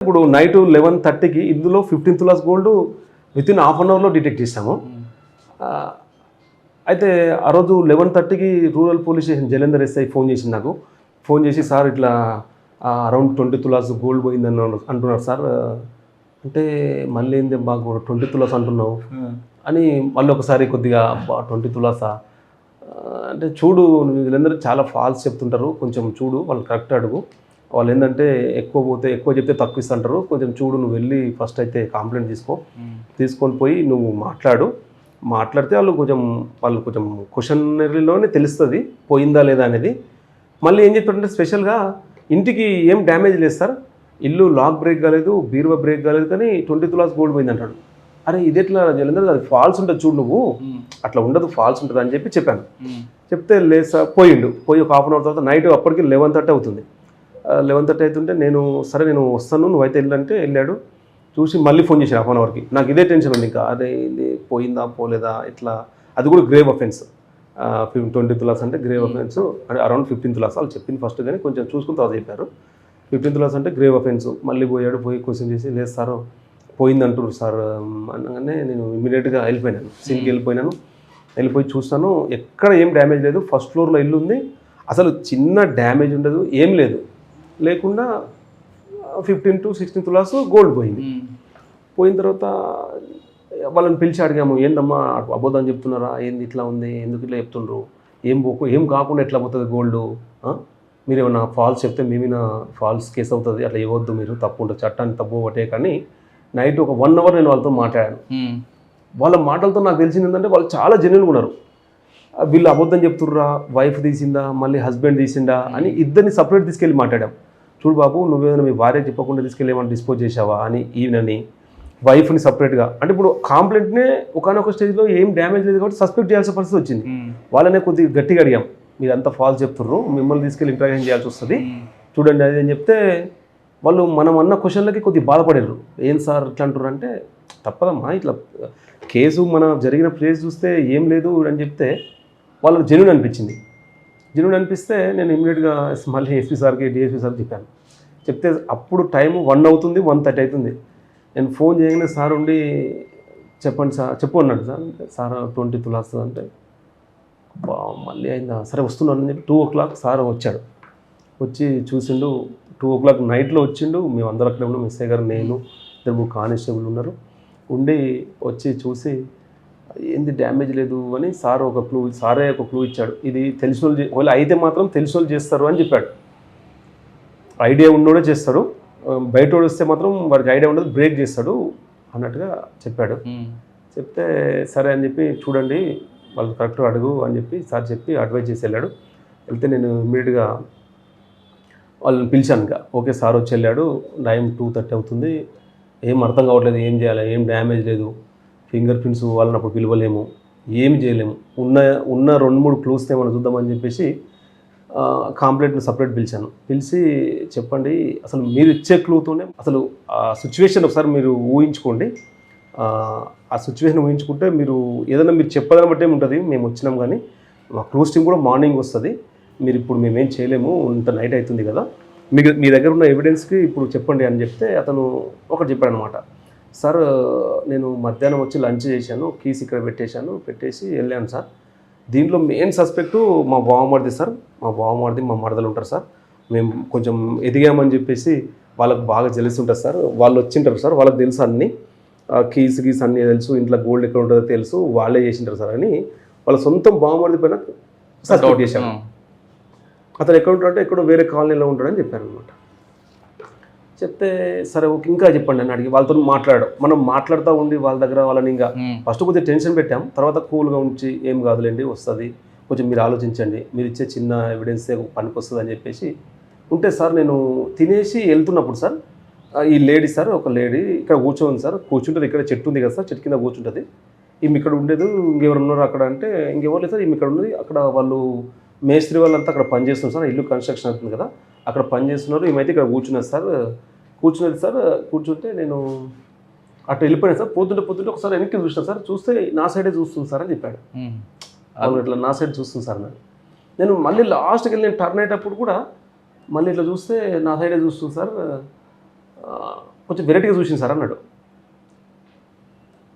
ఇప్పుడు నైట్ 11:30కి ఇందులో 15 తులాస్ gold within half an అవర్లో డిటెక్ట్ చేసాము. అయితే ఆ రోజు 11:30కి rural police station Jalandhar SI phone చేసింది నాకు. ఫోన్ చేసి సార్ ఇట్లా అరౌండ్ 20 తులాస్ గోల్డ్ పోయిందని అంటున్నారు సార్. అంటే మళ్ళీ ఏంది బాగా 20 తులాస్ అంటున్నావు అని మళ్ళీ ఒకసారి కొద్దిగా 20 తులాసా అంటే చూడు వీళ్ళందరూ చాలా ఫాల్స్ చెప్తుంటారు, కొంచెం చూడు వాళ్ళు కరెక్ట్ అడుగు, వాళ్ళు ఏంటంటే ఎక్కువ పోతే ఎక్కువ చెప్తే తక్కువ ఇస్తుంటారు, కొంచెం చూడు నువ్వు వెళ్ళి ఫస్ట్ అయితే కంప్లైంట్ తీసుకొని పోయి నువ్వు మాట్లాడితే వాళ్ళు కొంచెం క్వశ్చనరీలోనే తెలుస్తుంది పోయిందా లేదా అనేది. మళ్ళీ ఏం చెప్పారంటే స్పెషల్గా ఇంటికి ఏం డ్యామేజ్ లేదు సార్, ఇల్లు లాక్ బ్రేక్ కాలేదు, బీరువా బ్రేక్ కాలేదు, కానీ 20 తులాస్ గోల్డ్ పోయింది అంటాడు. అరే ఇదెట్లా జలంధర్, అది ఫాల్స్ ఉంటుంది చూడు, నువ్వు అట్లా ఉండదు ఫాల్స్ ఉంటుంది అని చెప్పాను. చెప్తే లేదు సార్ పోయి ఒక హాఫ్ అన్ అవర్ తర్వాత నైట్ అప్పటికి 11:30 అవుతుంది. 11:30 అవుతుంటే నేను వస్తాను నువ్వైతే వెళ్ళంటే వెళ్ళాడు. చూసి మళ్ళీ ఫోన్ చేశాను హాఫ్ అన్ అవర్కి. నాకు ఇదే టెన్షన్ ఉంది ఇంకా, అదే ఇది పోయిందా పోలేదా ఇట్లా. అది కూడా గ్రేవ్ అఫెన్స్, 20 తులాస్ అంటే గ్రేవ్ అఫెన్స్, అంటే అరౌండ్ 15 తులాస్ వాళ్ళు చెప్పింది ఫస్ట్, కానీ కొంచెం చూసుకుని తర్వాత చెప్పారు 15 తులాస్ అంటే గ్రేవ్ అఫెన్స్. మళ్ళీ పోయి క్వశ్చన్ చేసి లేదు సార్ పోయింది అంటున్నారు సార్ అనగానే నేను ఇమీడియట్గా వెళ్ళిపోయినాను, సీన్కి వెళ్ళిపోయి చూస్తాను, ఎక్కడ ఏం డ్యామేజ్ లేదు, ఫస్ట్ ఫ్లోర్లో ఇల్లు ఉంది, అసలు చిన్న డ్యామేజ్ ఉండదు, ఏం లేకుండా 15 to 16 తులాస్ గోల్డ్ పోయింది. పోయిన తర్వాత వాళ్ళని పిలిచి అడిగాము, ఏందమ్మా అబద్ధం చెప్తున్నారా, ఏంది ఇట్లా ఉంది, ఎందుకు ఇట్లా చెప్తుండ్రు, ఏం కాకుండా ఎట్లా పోతుంది గోల్డ్, మీరు ఏమన్నా ఫాల్స్ చెప్తే మేమైనా ఫాల్స్ కేసు అవుతుంది, అట్లా ఇవ్వద్దు, మీరు తప్పు ఉంటుంది, చట్టాన్ని తప్పు ఒకటే. కానీ నైట్ ఒక 1 అవర్ నేను వాళ్ళతో మాట్లాడాను. వాళ్ళ మాటలతో నాకు తెలిసింది ఏంటంటే వాళ్ళు చాలా జెన్యూన్గా ఉన్నారు. వీళ్ళు అబద్ధం చెప్తుర్రా, వైఫ్ తీసిందా మళ్ళీ హస్బెండ్ తీసిందా అని ఇద్దరిని సపరేట్ తీసుకెళ్ళి మాట్లాడాం. చూడు బాబు, నువ్వేమైనా మీ భార్య చెప్పకుండా తీసుకెళ్ళి ఏమైనా డిస్పోజ్ చేసావా అని ఈయనని, వైఫ్ని సపరేట్గా. అంటే ఇప్పుడు కాంప్లైంట్నే ఒకనొక స్టేజ్లో ఏం డ్యామేజ్ లేదు కాబట్టి సస్పెక్ట్ చేయాల్సిన పరిస్థితి వచ్చింది. వాళ్ళనే కొద్దిగా గట్టిగా అడిగాం, మీరు అంతా ఫాల్స్ చెప్తుర్రు, మిమ్మల్ని తీసుకెళ్ళి ఇంట్రాగేషన్ చేయాల్సి వస్తుంది, చూడండి అది అని చెప్తే వాళ్ళు మనం అన్న క్వశ్చన్లకి కొద్దిగా బాధపడారు. ఏం సార్ ఇట్లా అంటారు అంటే, తప్పదమ్మా ఇట్లా కేసు మన జరిగిన ప్లేస్ చూస్తే ఏం లేదు అని చెప్తే వాళ్ళకి జెన్యూన్ అనిపిస్తే నేను ఇమీడియట్గా మళ్ళీ ఎస్పీ సార్కి డిఎస్పీ సార్కి చెప్పాను. చెప్తే అప్పుడు టైం 1 అవుతుంది, 1:30 అవుతుంది. నేను ఫోన్ చేయగానే సార్ ఉండి చెప్పండి సార్ అన్నాడు. సార్ 20 తులాస్ అంటే మళ్ళీ అయిందా, సరే వస్తున్నాను అని చెప్పి 2 o'clock సార్ వచ్చాడు. వచ్చి చూసిండు, 2 o'clock నైట్లో వచ్చిండు. మేము అందరూ అక్కడే ఉన్నాం, ఎస్ఐ గారు, నేను, 2 కానిస్టేబుల్ ఉన్నారు. ఉండి వచ్చి చూసి ఏంది డ్యామేజ్ లేదు అని సారే ఒక క్లూ ఇచ్చాడు. ఇది తెలిసిన వాళ్ళు అయితే మాత్రం తెలిసిన వాళ్ళు చేస్తారు అని చెప్పాడు. ఐడియా ఉన్నోడే చేస్తాడు, బయట వస్తే మాత్రం వాడికి ఐడియా ఉండదు, బ్రేక్ చేస్తాడు అన్నట్టుగా చెప్పాడు. చెప్తే సరే అని చెప్పి చూడండి వాళ్ళు కరెక్ట్గా అడుగు అని చెప్పి సార్ చెప్పి అడ్వైజ్ చేసి వెళ్ళాడు. వెళ్తే నేను ఇమ్మీడియట్గా వాళ్ళని పిలిచాను. ఇంకా ఓకే సార్ వచ్చి వెళ్ళాడు. టైం 2:30 అవుతుంది, ఏం అర్థం కావట్లేదు, ఏం చేయాలి, ఏం డ్యామేజ్ లేదు, ఫింగర్ ప్రింట్స్ వాళ్ళని అప్పుడు పిలవలేము, ఏమి చేయలేము, ఉన్న 2-3 క్లూస్ ఏమైనా చూద్దామని చెప్పేసి కాంప్లైంట్ని సపరేట్ పిలిచి చెప్పండి అసలు మీరు ఇచ్చే క్లూతోనే అసలు ఆ సిచ్యువేషన్ ఒకసారి మీరు ఊహించుకోండి. ఆ సిచ్యువేషన్ ఊహించుకుంటే మీరు ఏదైనా మీరు చెప్పదని బట్టే ఉంటుంది, మేము వచ్చినాం కానీ మా క్లూస్ టీమ్ కూడా మార్నింగ్ వస్తుంది, మీరు ఇప్పుడు మేమేం చేయలేము, ఇంత నైట్ అవుతుంది కదా, మీ దగ్గర ఉన్న ఎవిడెన్స్కి ఇప్పుడు చెప్పండి అని చెప్తే అతను ఒకటి చెప్పాడు అనమాట. సార్ నేను మధ్యాహ్నం వచ్చి లంచ్ చేశాను, కీస్ ఇక్కడ పెట్టేసి వెళ్ళాను సార్, దీంట్లో మెయిన్ సస్పెక్టు మా బావమరిది సార్, మా మరదలు ఉంటారు సార్, మేము కొంచెం ఎదిగామని చెప్పేసి వాళ్ళకు బాగా జెలసీ ఉంటుంది సార్, వాళ్ళు వచ్చింటారు సార్, వాళ్ళకి తెలుసు అన్నీ, కీస్ అన్నీ తెలుసు, ఇంట్లో గోల్డ్ ఎక్కడ ఉంటుందో తెలుసు, వాళ్ళే చేసింటారు సార్ అని వాళ్ళ సొంతం బావమరిది పైన సస్పెక్ట్ చేశాను. అతను ఎక్కడ ఉంటాడంటే ఎక్కడో వేరే కాలనీలో ఉంటాడని చెప్పాను అనమాట. చెప్తే సరే ఓకే ఇంకా చెప్పండి అని అడిగి వాళ్ళతో మనం మాట్లాడుతూ ఉండి వాళ్ళ దగ్గర వాళ్ళని ఇంకా ఫస్ట్ కొద్దిగా టెన్షన్ పెట్టాం, తర్వాత కూల్గా ఉంచి ఏం కాదులేండి వస్తుంది, కొంచెం మీరు ఆలోచించండి, మీరు ఇచ్చే చిన్న ఎవిడెన్సే పనికి వస్తుంది అని చెప్పేసి ఉంటే సార్ నేను తినేసి వెళ్తున్నప్పుడు సార్ ఈ లేడీ సార్, ఒక లేడీ ఇక్కడ కూర్చోంది సార్, కూర్చుంటుంది, ఇక్కడ చెట్టు ఉంది కదా సార్, చెట్టు కింద కూర్చుంటుంది, ఈమె ఇక్కడ ఉండేది, ఇంకెవరు ఉన్నారు అక్కడ అంటే ఇంకెవరు లేదు సార్, ఈమె ఇక్కడ ఉన్నది, అక్కడ వాళ్ళు మేస్త్రి వాళ్ళంతా అక్కడ పనిచేస్తున్నారు సార్, ఇల్లు కన్స్ట్రక్షన్ అవుతుంది కదా అక్కడ పనిచేస్తున్నారు, ఈమైతే ఇక్కడ కూర్చున్నది సార్, కూర్చుంటే నేను అటు వెళ్ళిపోయాను సార్, పోతుంటే ఒకసారి వెనక్కి చూసిన సార్, చూస్తే నా సైడే చూస్తుంది సార్ అని చెప్పాడు. అవును ఇట్లా నా సైడ్ చూస్తుంది సార్ నేను మళ్ళీ లాస్ట్కి వెళ్ళి నేను టర్న్ అయ్యేటప్పుడు కూడా మళ్ళీ ఇట్లా చూస్తే నా సైడే చూస్తుంది సార్, కొంచెం వెరైటీగా చూసింది సార్ అన్నాడు.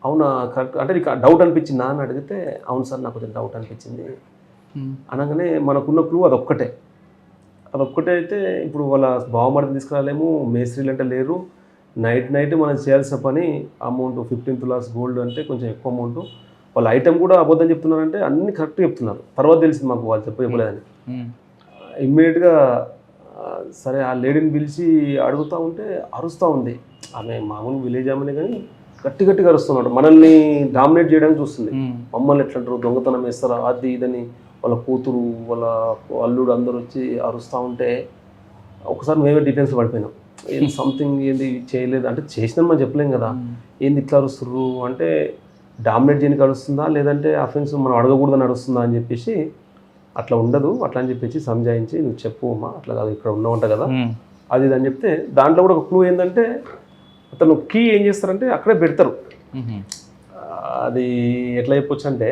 అవునా కరెక్ట్ అంటే నీకు డౌట్ అనిపించిందా అని అడిగితే అవును సార్ నాకు కొంచెం డౌట్ అనిపించింది అనగానే మనకున్న క్లూ అదొక్కటే అయితే ఇప్పుడు వాళ్ళ బావమరిని తీసుకురాలేము, మేస్త్రీలు అంటే లేరు, నైట్ మనం చేయాల్సిన పని అమౌంట్ 15 tulas గోల్డ్ అంటే కొంచెం ఎక్కువ అమౌంట్, వాళ్ళ ఐటెం కూడా అబద్ధం చెప్తున్నారంటే అన్ని కరెక్ట్ చెప్తున్నారు. తర్వాత తెలిసింది మాకు వాళ్ళు చెప్పలేదని. ఇమ్మీడియట్గా సరే ఆ లేడీని పిలిచి అడుగుతూ ఉంటే అరుస్తూ ఉంది. ఆమె మామూలు విలేజ్ ఆమెనే కానీ గట్టిగా అరుస్తున్నాడు, మనల్ని డామినేట్ చేయడానికి చూస్తుంది. మమ్మల్ని ఎట్లంటారు, దొంగతనం వేస్తారా, అది ఇదని వాళ్ళ కూతురు వాళ్ళ అల్లుడు అందరూ వచ్చి అరుస్తూ ఉంటే ఒకసారి మేమే డిఫెన్స్ పడిపోయినాం. ఏంది సంథింగ్ ఏంది చేయలేదు అంటే చేసినాం మనం చెప్పలేం కదా, ఏంది ఇట్లా అరుస్తుర్రు అంటే డామినేట్ చేయడానికి అరుస్తుందా లేదంటే అఫెన్స్ మనం అడగకూడదని అరుస్తుందా అని చెప్పేసి అట్లా ఉండదు అట్లా అని చెప్పేసి సంజాయించి నువ్వు చెప్పు అమ్మా అట్లా కాదు ఇక్కడ ఉన్నావంట కదా అది ఇది అని చెప్తే దాంట్లో కూడా ఒక క్లూ ఏంటంటే అతను కీ ఏం చేస్తారంటే అక్కడే పెడతారు. అది ఎట్లా చెప్పొచ్చు అంటే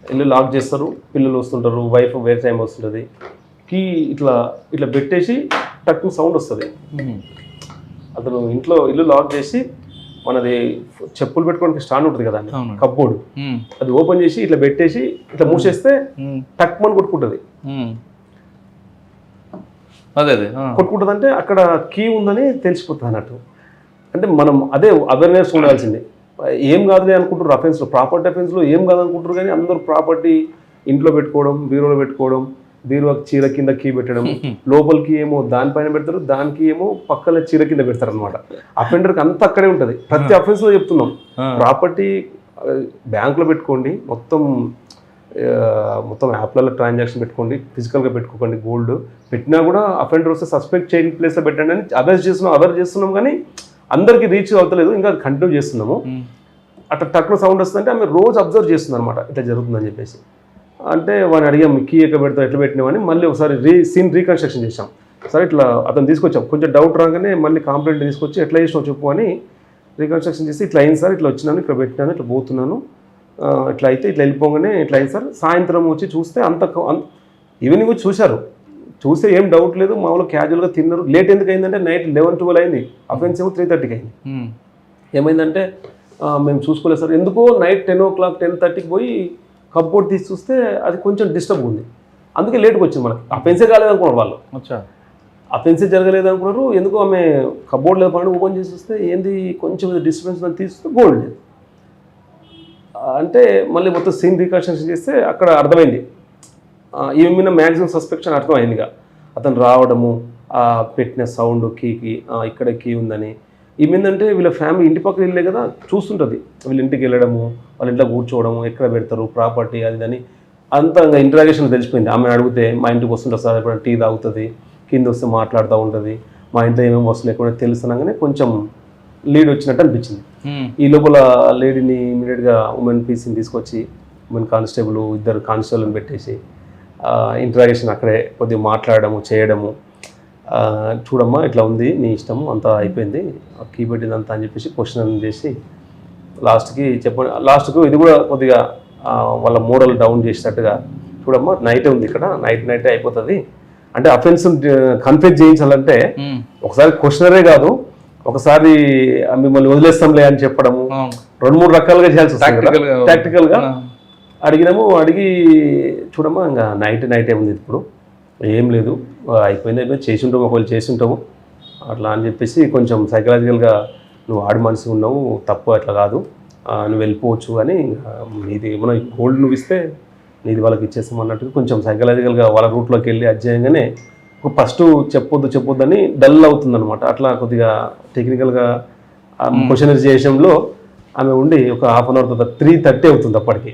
ఇల్లు లాక్ చేస్తారు, పిల్లలు వస్తుంటారు, వైఫ్ వేరే టైం వస్తుంటుంది, కీ ఇట్లా పెట్టేసి టక్కు సౌండ్ వస్తుంది. అతను ఇంట్లో ఇల్లు లాక్ చేసి మనది చెప్పులు పెట్టుకోవడానికి స్టాండ్ ఉంటుంది కదా కప్బోర్డు, అది ఓపెన్ చేసి ఇట్లా పెట్టేసి ఇట్లా మూసేస్తే టక్ మని కొట్టుకుంటుంది. కొట్టుకుంటుంది అంటే అక్కడ కీ ఉందని తెలిసిపోతుంది అన్నట్టు. అంటే మనం అదే అవేర్నెస్ ఉండాల్సిందే. ఏం కాదులే అనుకుంటారు అఫెన్స్లో, ప్రాపర్టీ అఫెన్స్లో ఏం కాదు అనుకుంటారు కానీ అందరూ ప్రాపర్టీ ఇంట్లో పెట్టుకోవడం, బీరోలో పెట్టుకోవడం, బీరువా చీర కింద కీ పెట్టడం, లోపలికి ఏమో దానిపైన పెడతారు, దానికి ఏమో పక్కన చీర కింద పెడతారు అనమాట. అఫెండర్కి అంతా అక్కడే ఉంటుంది. ప్రతి అఫెన్స్లో చెప్తున్నాం, ప్రాపర్టీ బ్యాంకులో పెట్టుకోండి, మొత్తం యాప్లలో ట్రాన్సాక్షన్ పెట్టుకోండి, ఫిజికల్గా పెట్టుకోకండి. గోల్డ్ పెట్టినా కూడా అఫెండర్ వస్తే సస్పెక్ట్ చేయని ప్లేస్లో పెట్టండి అని అవేర్ చేస్తున్నాం కానీ అందరికీ రీచ్ అవుతలేదు, ఇంకా కంటిన్యూ చేస్తున్నాము. అట్లా టక్లో సౌండ్ వస్తుందంటే ఆమె రోజు అబ్జర్వ్ చేస్తుంది అనమాట ఇట్లా జరుగుతుందని చెప్పేసి. అంటే వాడిని అడిగాం కీ ఎక్కడ పెడతావు ఎట్లా పెట్టినామని మళ్ళీ ఒకసారి సీన్ రీకన్స్ట్రక్షన్ చేసాం. సరే ఇట్లా అతను తీసుకొచ్చాం, కొంచెం డౌట్ రాగానే మళ్ళీ కంప్లైంట్ తీసుకొచ్చి ఎట్లా చేసినావు చెప్పు అని రీకన్స్ట్రక్షన్ చేసి ఇట్లా అయింది సార్, ఇట్లా వచ్చినాను, ఇక్కడ పెట్టినాను, ఇట్లా పోతున్నాను, ఇట్లా అయితే ఇట్లా వెళ్ళిపోగానే ఇట్లా అయింది సార్. సాయంత్రం వచ్చి చూస్తే ఈవినింగ్ వచ్చి చూస్తే ఏం డౌట్ లేదు, మామూలు క్యాజువల్గా తిన్నారు. లేట్ ఎందుకు అయిందంటే నైట్ 11-12 అయింది, అఫెన్స్ ఏమో 3:30కి అయింది. ఏమైందంటే మేము చూసుకోలేదు సార్, ఎందుకో నైట్ 10 o'clock 10:30కి పోయి కప్బోర్డ్ తీసి చూస్తే అది కొంచెం డిస్టర్బ్ ఉంది, అందుకే లేట్గా వచ్చింది. మనకి అఫెన్సే కాలేదు అనుకున్నారు వాళ్ళు, అఫెన్సే జరగలేదు అనుకున్నారు. ఎందుకో ఆమె కప్బోర్డ్ లేదు పని ఓపెన్ చేసి చూస్తే ఏంది కొంచెం డిస్టర్బెన్స్ అని తీస్తే గోల్డ్ లేదు. అంటే మళ్ళీ మొత్తం సీన్ రీకన్స్ట్రక్షన్ చేస్తే అక్కడ అర్థమైంది, ఈమె మీద మ్యాక్సిమం సస్పెక్షన్ అర్థమైందిగా. అతను రావడము, పెట్టిన సౌండ్ కీకి ఇక్కడ కీ ఉందని. ఏమైందంటే వీళ్ళ ఫ్యామిలీ ఇంటి పక్కన వెళ్ళే కదా చూస్తుంటుంది, వీళ్ళ ఇంటికి వెళ్ళడము, వాళ్ళ ఇంట్లో కూర్చోవడము, ఎక్కడ పెడతారు ప్రాపర్టీ అది అని అంతా ఇంకా ఇంటరాగేషన్ తెలిసిపోయింది. ఆమె అడిగితే మా ఇంటికి వస్తుంటుంది సార్, ఎప్పుడైనా టీ తాగుతుంది, కింద వస్తే మాట్లాడుతూ ఉంటుంది, మా ఇంట్లో ఏమేమి వస్తుంది ఎక్కడ తెలుస్తున్నాగానే కొంచెం లీడ్ వచ్చినట్టు అనిపించింది. ఈ లోపల లేడీని ఇమీడియట్గా ఉమెన్ పీసీని తీసుకొచ్చి ఉమెన్ కానిస్టేబుల్ 2 కానిస్టేబుల్ని పెట్టేసి ఇంటరాగేషన్ అక్కడే కొద్దిగా మాట్లాడము చేయడము, చూడమ్మా ఇట్లా ఉంది నీ ఇష్టము అంతా అయిపోయింది, కీ పెట్టిందంతా అని చెప్పేసి క్వశ్చన్ చేసి లాస్ట్కు ఇది కూడా కొద్దిగా వాళ్ళ మోరల్ డౌన్ చేసినట్టుగా, చూడమ్మా నైటే ఉంది ఇక్కడ, నైటే అయిపోతుంది అంటే అఫెన్స్ కన్ఫ్యూజ్ చేయించాలంటే ఒకసారి క్వశ్చనరే కాదు, ఒకసారి మిమ్మల్ని వదిలేస్తాంలే అని చెప్పడము, 2-3 రకాలుగా చేయాల్సి వస్తుంది. ప్రాక్టికల్గా అడిగి చూడమ్మా ఇంకా నైటే ఉంది ఇప్పుడు ఏం లేదు, అయిపోయింది చేసి ఉంటాము, ఒకవేళ చేసి ఉంటాము అట్లా అని చెప్పేసి కొంచెం సైకలాజికల్గా నువ్వు ఆడి మనిషి ఉన్నావు, తప్పు అట్లా కాదు, నువ్వు వెళ్ళిపోవచ్చు అని నీది ఏమన్నా గోల్డ్ నువ్వు ఇస్తే నీది వాళ్ళకి ఇచ్చేస్తాం అన్నట్టుగా కొంచెం సైకలాజికల్గా వాళ్ళ రూట్లోకి వెళ్ళి అధ్యయంగానే ఫస్ట్ చెప్పొద్దు అని డల్ అవుతుంది అనమాట. అట్లా కొద్దిగా టెక్నికల్గా క్వశ్చనరీ చేయడంలో ఆమె ఉండి ఒక హాఫ్ అన్ అవర్ తర్వాత 3:30 అవుతుంది అప్పటికి.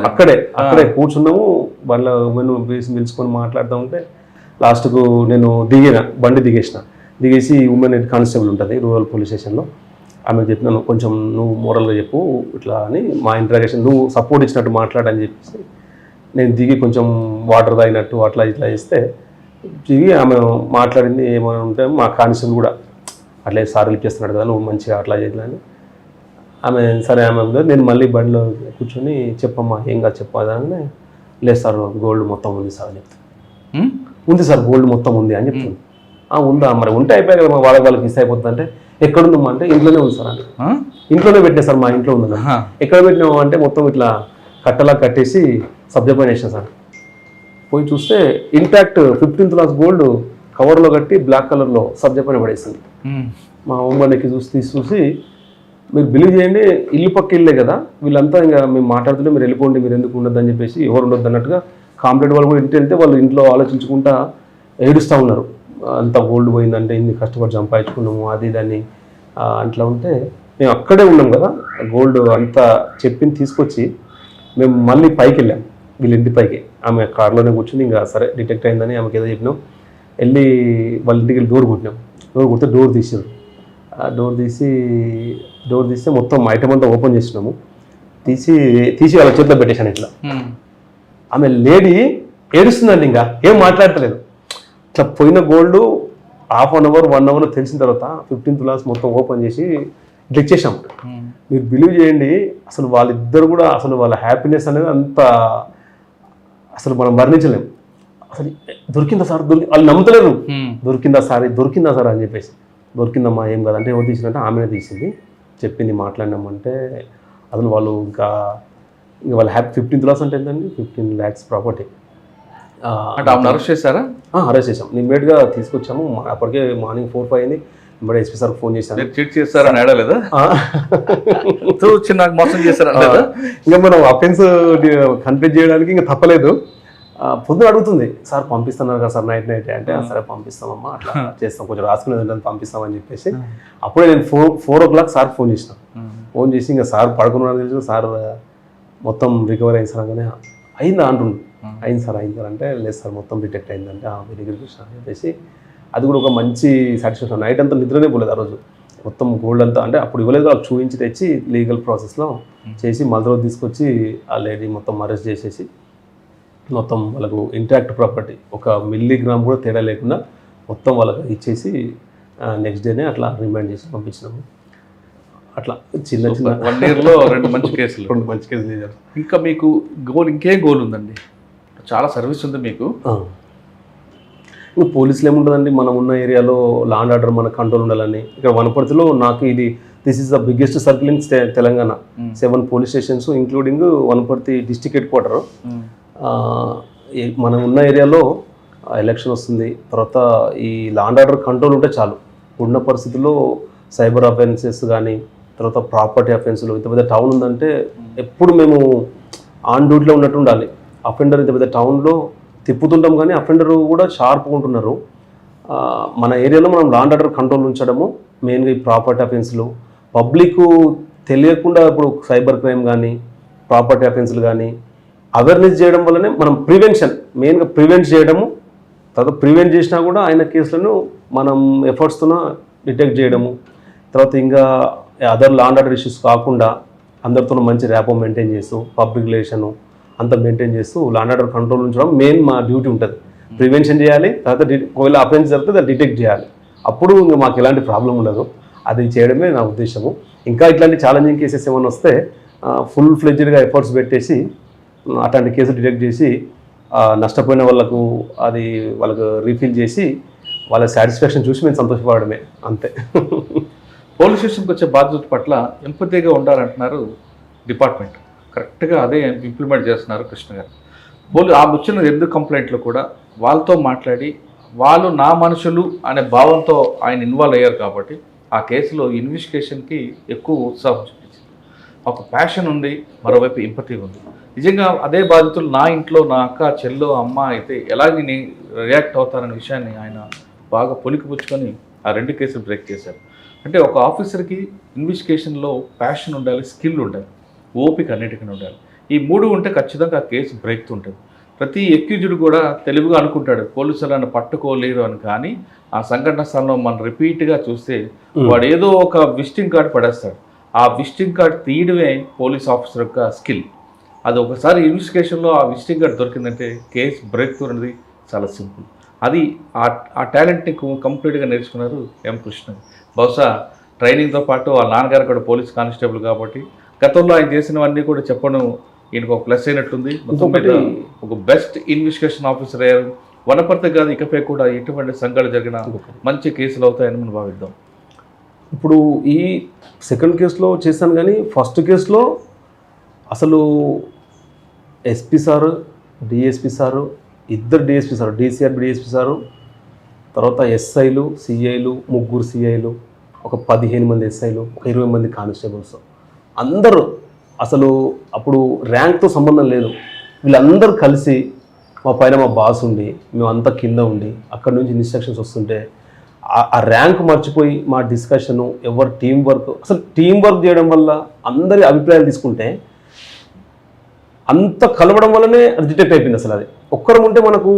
అక్కడే కూర్చున్నాము, బండ్ల ఉమెన్ పిలుచుకొని మాట్లాడుతూ ఉంటే లాస్ట్కు నేను బండి దిగేసి ఉమెన్ కానిస్టేబుల్ ఉంటుంది రూరల్ పోలీస్ స్టేషన్లో, ఆమెకు చెప్పినాను కొంచెం నువ్వు మోరల్గా చెప్పు ఇట్లా అని, మా ఇంటరాగేషన్ నువ్వు సపోర్ట్ ఇచ్చినట్టు మాట్లాడని చెప్పేసి నేను దిగి కొంచెం వాటర్ తాగినట్టు అట్లా ఇట్లా చేస్తే దిగి ఆమె మాట్లాడింది ఏమైనా ఉంటే మా కానిస్టేబుల్ కూడా అట్లా సార్ హెల్ప్ చేస్తున్నాడు కదా నువ్వు మంచిగా అట్లా చేయాలని ఆమె సరే ఆమె నేను మళ్ళీ బండిలో కూర్చొని చెప్పమ్మా ఏం కాదు చెప్పాలని, లేదు సార్ గోల్డ్ మొత్తం ఉంది సార్ అని చెప్తాను. ఉంది సార్ గోల్డ్ మొత్తం ఉంది అని చెప్తాను. ఉందా మరి ఉంటే అయిపోయాయి కదా వాళ్ళకి ఇస్తే అయిపోతుంది అంటే ఎక్కడుందమ్మా అంటే ఇంట్లోనే ఉంది సార్ అని. ఇంట్లోనే పెట్టినా సార్, మా ఇంట్లో ఉంది. ఎక్కడ పెట్టినాము అంటే మొత్తం ఇట్లా కట్టలా కట్టేసి సబ్జా పైన వేసిన సార్. పోయి చూస్తే ఇంటాక్ట్ 15 తులాస్ గోల్డ్ కవర్లో కట్టి బ్లాక్ కలర్లో సబ్జా పైన పడేసింది. మా అమ్మకి చూసి మీరు బిలీవ్ చేయండి, ఇల్లు పక్క ఇల్లే కదా, వీళ్ళంతా ఇంకా మేము మాట్లాడుతుంటే మీరు వెళ్ళిపోండి, మీరు ఎందుకు ఉండద్దు అని చెప్పేసి, ఎవరు ఉండొద్దు అన్నట్టుగా కాంప్లైంట్ వాళ్ళు కూడా ఇంటికి వెళ్తే వాళ్ళు ఇంట్లో ఆలోచించుకుంటా ఏడుస్తూ ఉన్నారు. అంత గోల్డ్ పోయిందంటే ఇన్ని కష్టపడి సంపాదించుకున్నాము అది దాన్ని అట్లా ఉంటే మేము అక్కడే ఉన్నాం కదా, గోల్డ్ అంతా చెప్పింది తీసుకొచ్చి మేము మళ్ళీ పైకి వెళ్ళాం, వీళ్ళ ఇంటి పైకి. ఆమె కార్లోనే కూర్చుని ఇంకా సరే డిటెక్ట్ అయిందని ఆమెకి ఏదో చెప్పినాం. వెళ్ళి వాళ్ళ ఇంటికి వెళ్ళి డోర్ కొట్టినాం. డోర్ కొడితే డోర్ తీసారు. డోర్ తీస్తే మొత్తం ఐటమ్ అంతా ఓపెన్ చేసినాము. తీసి వాళ్ళ చేతిలో పెట్టేశాను ఇట్లా. ఆమె లేడీ ఏడుస్తుందండి, ఇంకా ఏం మాట్లాడతలేదు. ఇట్లా పోయిన gold half an hour 1 hour తెలిసిన తర్వాత 15 తులాస్ మొత్తం ఓపెన్ చేసి ఇట్లా ఇచ్చేసాం. మీరు బిలీవ్ చేయండి, అసలు వాళ్ళిద్దరు కూడా అసలు వాళ్ళ హ్యాపీనెస్ అనేది అంత అసలు మనం వర్ణించలేం. అసలు దొరికిందా సార్, వాళ్ళు నమ్ముతలేరు. దొరికిందా సార్ అని చెప్పేసి, దొరికిందమ్మా ఏం కాదంటే ఎవరు తీసిందంటే ఆమెనే తీసింది, చెప్పింది, మాట్లాడినామంటే అసలు వాళ్ళు ఇంకా వాళ్ళ హ్యాపీ. 15 తులాస్ అంటే ఏంటండి, 15 lakhs ప్రాపర్టీ. అరెస్ట్ చేశారా? అరెస్ట్ చేసాం, ఇమ్మీడియట్గా తీసుకొచ్చాము. అప్పటికే మార్నింగ్ 4-5 అయింది. ఇప్పుడు ఎస్పీ సార్ ఫోన్ చేశాను. చీట్ చేస్తారని ఏడలేదా? నాకు మోసం చేస్తారా? ఇంకా మనం అఫెన్స్ కంప్లీట్ చేయడానికి ఇంకా తప్పలేదు. పొద్దున అడుగుతుంది, సార్ పంపిస్తున్నారు కదా సార్ నైట్ అంటే, సరే పంపిస్తామమ్మా, అట్లా చేస్తాం, కొంచెం రాసుకునేది ఉంటుంది పంపిస్తామని చెప్పేసి. అప్పుడే నేను 4 o'clock సార్ ఫోన్ చేసిన. ఫోన్ చేసి ఇంకా సార్ పడుకున్నాను తెలిసి, సార్ మొత్తం రికవర్ అయింది సార్ అనగానే అయిందా అంటుండు. అయింది సార్ అంటే, లేదు సార్ మొత్తం డిటెక్ట్ అయిందంటే వెరీ గుడ్ అని చెప్పేసి, అది కూడా ఒక మంచి సాటిస్ఫాక్షన్. నైట్ అంతా నిద్రనే పోలేదు ఆ రోజు. మొత్తం గోల్డ్ అంతా అంటే అప్పుడు ఇవ్వలేదు, వాళ్ళు చూపించి తెచ్చి లీగల్ ప్రాసెస్లో చేసి మళ్ళీ రోజు తీసుకొచ్చి ఆ లేడీ మొత్తం అరెస్ట్ చేసేసి మొత్తం వాళ్ళకు ఇంటాక్ట్ ప్రాపర్టీ 1 మిల్లీగ్రామ్ కూడా తేడా లేకుండా మొత్తం వాళ్ళకి ఇచ్చేసి నెక్స్ట్ డేనే అట్లా రిమైండ్ చేసి పంపించినాము. అట్లా చిన్న 1 yearలో 2 మంచి కేసులు. ఇంకా మీకు ఇంకేం గోల్ ఉందండి? చాలా సర్వీస్ ఉంది మీకు. ఇంకా పోలీసులు ఏముంటుందండి, మనం ఉన్న ఏరియాలో లా అండ్ ఆర్డర్ మన కంట్రోల్ ఉండాలని. ఇక్కడ వనపర్తిలో నాకు this is the biggest circle in Telangana. 7 police stations including Wanaparthy district head quarter. మనం ఉన్న ఏరియాలో ఎలక్షన్ వస్తుంది, తర్వాత ఈ లా అండ్ ఆర్డర్ కంట్రోల్ ఉంటే చాలు. ఉన్న పరిస్థితుల్లో సైబర్ అఫెన్సెస్ కానీ, తర్వాత ప్రాపర్టీ అఫెన్స్లు, ఇంత పెద్ద టౌన్ ఉందంటే ఎప్పుడు మేము ఆన్ డ్యూటీలో ఉన్నట్టు ఉండాలి. అఫెండర్ ఇంత పెద్ద టౌన్లో తిప్పుతుంటాం కానీ అఫెండర్ కూడా షార్ప్గా ఉంటున్నారు. మన ఏరియాలో మనం లా అండ్ ఆర్డర్ కంట్రోల్ ఉంచడము మెయిన్గా ఈ ప్రాపర్టీ అఫెన్స్లు. పబ్లిక్ తెలియకుండా ఇప్పుడు సైబర్ క్రైమ్ కానీ ప్రాపర్టీ అఫెన్స్లు కానీ అవేర్నెస్ చేయడం వల్లనే మనం మెయిన్గా ప్రివెంట్ చేయడము. తర్వాత ప్రివెంట్ చేసినా కూడా ఆయన కేసులను మనం ఎఫర్ట్స్తో డిటెక్ట్ చేయడము. తర్వాత ఇంకా other law and order issues కాకుండా అందరితో మంచి ర్యాపో మెయింటైన్ చేస్తూ పబ్లిక్ రిలేషను అంతా మెయింటైన్ చేస్తూ లా అండ్ ఆర్డర్ కంట్రోల్ ఉంచడం మెయిన్ మా డ్యూటీ ఉంటుంది. ప్రివెన్షన్ చేయాలి, తర్వాత ఒకవేళ అఫెన్స్ జరిగితే దాన్ని డిటెక్ట్ చేయాలి. అప్పుడు ఇంకా మాకు ఎలాంటి ప్రాబ్లం ఉండదు. అది చేయడమే నా ఉద్దేశము. ఇంకా ఇట్లాంటి ఛాలెంజింగ్ కేసెస్ ఏమైనా వస్తే ఫుల్ ఫ్లెడ్జ్డ్గా ఎఫర్ట్స్ పెట్టేసి అట్లాంటి కేసులు డిటెక్ట్ చేసి నష్టపోయిన వాళ్ళకు రీఫిల్ చేసి వాళ్ళ సాటిస్ఫాక్షన్ చూసి మేము సంతోషపడమే, అంతే. పోలీస్ స్టేషన్కి వచ్చే బాధ్యత పట్ల ఎంపతిగా ఉండాలంటున్నారు డిపార్ట్మెంట్. కరెక్ట్గా అదే ఇంప్లిమెంట్ చేస్తున్నారు కృష్ణ గారు. ఆ వచ్చిన 2 కంప్లైంట్లు కూడా వాళ్ళతో మాట్లాడి వాళ్ళు నా మనుషులు అనే భావంతో ఆయన ఇన్వాల్వ్ అయ్యారు కాబట్టి ఆ కేసులో ఇన్వెస్టిగేషన్కి ఎక్కువ ఉత్సాహం చూపించింది. ఒక ప్యాషన్ ఉంది, మరోవైపు ఎంపతి ఉంది. నిజంగా అదే బాధితులు నా ఇంట్లో నా అక్క, చెల్లో, అమ్మ అయితే ఎలాగ నేను రియాక్ట్ అవుతారనే విషయాన్ని ఆయన బాగా పొలికిపుచ్చుకొని ఆ 2 కేసులు బ్రేక్ చేశారు. అంటే ఒక ఆఫీసర్కి ఇన్వెస్టిగేషన్లో ప్యాషన్ ఉండాలి, స్కిల్ ఉండాలి, ఓపిక అన్నిటికీ ఉండాలి. ఈ 3 ఉంటే ఖచ్చితంగా ఆ కేసు బ్రేక్ ఉంటుంది. ప్రతి ఎక్యూజ్డ్ కూడా తెలివిగా అనుకుంటాడు పోలీసులు నన్ను పట్టుకోలేరు అని. కానీ ఆ సంఘటన స్థలంలో మనం రిపీట్గా చూస్తే వాడు ఏదో ఒక విజిటింగ్ కార్డు పడేస్తాడు. ఆ విజిటింగ్ కార్డు తీయడమే పోలీస్ ఆఫీసర్ యొక్క స్కిల్. అది ఒకసారి ఇన్వెస్టిగేషన్లో ఆ విజిటింగ్ కార్డు దొరికిందంటే కేసు బ్రేక్ త్రూ అనేది చాలా సింపుల్. అది ఆ టాలెంట్ని కంప్లీట్గా నేర్చుకున్నారు ఎం కృష్ణ. బహుశా ట్రైనింగ్తో పాటు వాళ్ళ నాన్నగారు కూడా పోలీస్ కానిస్టేబుల్ కాబట్టి గతంలో ఆయన చేసినవన్నీ కూడా చెప్పడం ఈయనకు ఒక ప్లస్ అయినట్టుంది. ఒక బెస్ట్ ఇన్వెస్టిగేషన్ ఆఫీసర్ అయ్యారు. వనపర్తి కాదు, ఇకపై కూడా ఎటువంటి సంఘటన జరిగిన మంచి కేసులు అవుతాయని మనం భావిద్దాం. ఇప్పుడు ఈ సెకండ్ కేసులో చేశాను కానీ ఫస్ట్ కేసులో అసలు ఎస్పీ సారు, డిఎస్పీ సారు, ఇద్దరు DSP sir, DCRB DSP sir, తర్వాత ఎస్ఐలు, సిఐలు, ముగ్గురు సిఐలు, ఒక 15 మంది ఎస్ఐలు, ఒక 20 మంది కానిస్టేబుల్స్, అందరూ అసలు అప్పుడు ర్యాంక్తో సంబంధం లేదు. వీళ్ళందరూ కలిసి మా పైన మా బాస్ ఉండి మేమంతా కింద ఉండి అక్కడ నుంచి ఇన్స్ట్రక్షన్స్ వస్తుంటే ఆ ర్యాంక్ మర్చిపోయి మా డిస్కషను, ఎవరు టీం వర్క్, అసలు టీం వర్క్ చేయడం వల్ల అందరి అభిప్రాయాలు తీసుకుంటే అంత కలవడం వల్లనే అది డిటెక్ట్ అయిపోయింది. అసలు అది ఒక్కరం ఉంటే మనకు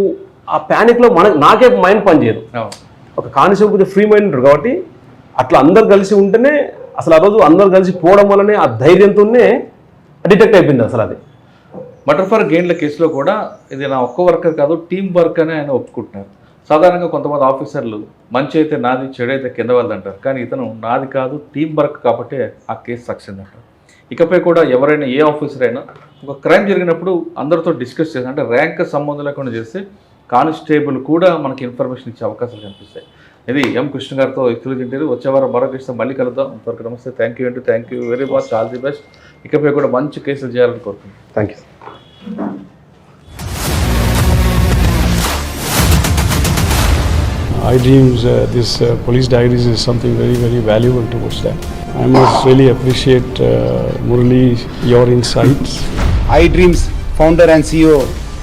ఆ ప్యానిక్లో నాకే మైండ్ పనిచేయదు. ఒక కానిస్టేబుల్ కొంచెం ఫ్రీ మైండ్ ఉంటారు కాబట్టి అట్లా అందరు కలిసి ఉంటేనే అసలు ఆ రోజు అందరు కలిసి పోవడం వల్లనే ఆ ధైర్యంతోనే డిటెక్ట్ అయిపోయింది అసలు అది. మర్డర్ ఫర్ గెయిన్ల కేసులో కూడా ఇది నా ఒక్క వర్కర్ కాదు, టీం వర్క్ అని ఆయన ఒప్పుకుంటున్నారు. సాధారణంగా కొంతమంది ఆఫీసర్లు మంచి అయితే నాది, చెడు అయితే కింద వాళ్ళది అంటారు. కానీ ఇతను నాది కాదు, టీం వర్క్ కాబట్టి ఆ కేసు సక్సెస్ అంటారు. ఇకపై కూడా ఎవరైనా ఏ ఆఫీసర్ అయినా ఒక క్రైమ్ జరిగినప్పుడు అందరితో డిస్కస్ చేసి, అంటే ర్యాంక్ సంబంధం లేకుండా చేస్తే కానిస్టేబుల్ కూడా మనకి ఇన్ఫర్మేషన్ ఇచ్చే అవకాశాలు కనిపిస్తాయి. ఇది ఎం కృష్ణ గారితో తింటారు. వచ్చే వారం మరో కేసుతో మళ్ళీ కలుద్దాం. అంతవరకు నమస్తే. Thank you very much. All the best. ఇకపై కూడా మంచి కేసులు చేయాలని కోరుకుంటున్నాను. Thank you. iDreams, this police diaries is something very, very valuable towards that. I must really appreciate Murali, your insights. iDreams founder and CEO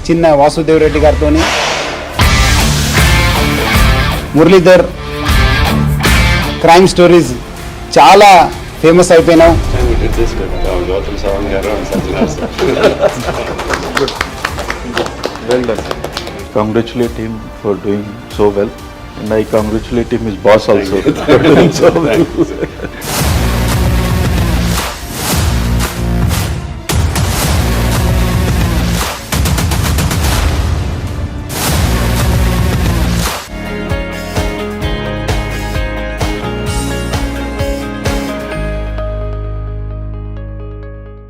చిన్న వాసుదేవ్ రెడ్డి గారితో Muralidhar crime stories చాలా famous అయిపోయినావు. Well done. Congratulate him for doing so well, and I congratulate him, his boss also, for doing so well.